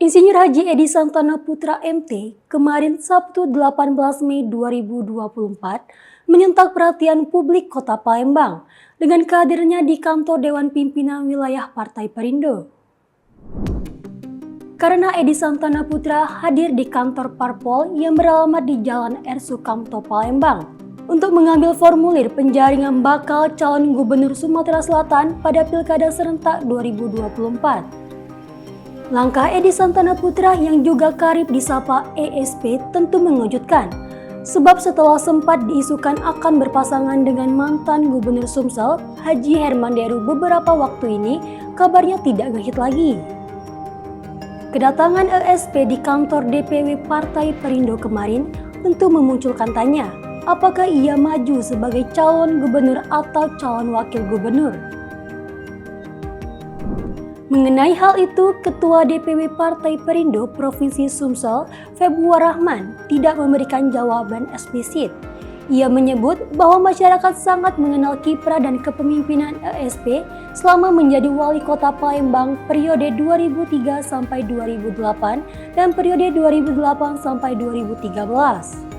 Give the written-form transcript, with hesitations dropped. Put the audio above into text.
Insinyur Haji Edi Santana Putra MT kemarin Sabtu 18 Mei 2024 menyentak perhatian publik Kota Palembang dengan kehadirannya di kantor Dewan Pimpinan Wilayah Partai Perindo. Karena Edi Santana Putra hadir di kantor Parpol yang beralamat di Jalan R. Sukamto, Palembang untuk mengambil formulir penjaringan bakal calon Gubernur Sumatera Selatan pada Pilkada serentak 2024. Langkah Edi Santana Putra yang juga karib disapa ESP tentu mengejutkan, sebab setelah sempat diisukan akan berpasangan dengan mantan Gubernur Sumsel, Haji Herman Deru beberapa waktu ini, kabarnya tidak ngehit lagi. Kedatangan ESP di kantor DPW Partai Perindo kemarin tentu memunculkan tanya, apakah ia maju sebagai calon gubernur atau calon wakil gubernur? Mengenai hal itu, Ketua DPW Partai Perindo Provinsi Sumsel, Februar Rahman, tidak memberikan jawaban eksplisit. Ia menyebut bahwa masyarakat sangat mengenal kiprah dan kepemimpinan ESP selama menjadi wali kota Palembang periode 2003 sampai 2008 dan periode 2008 sampai 2013.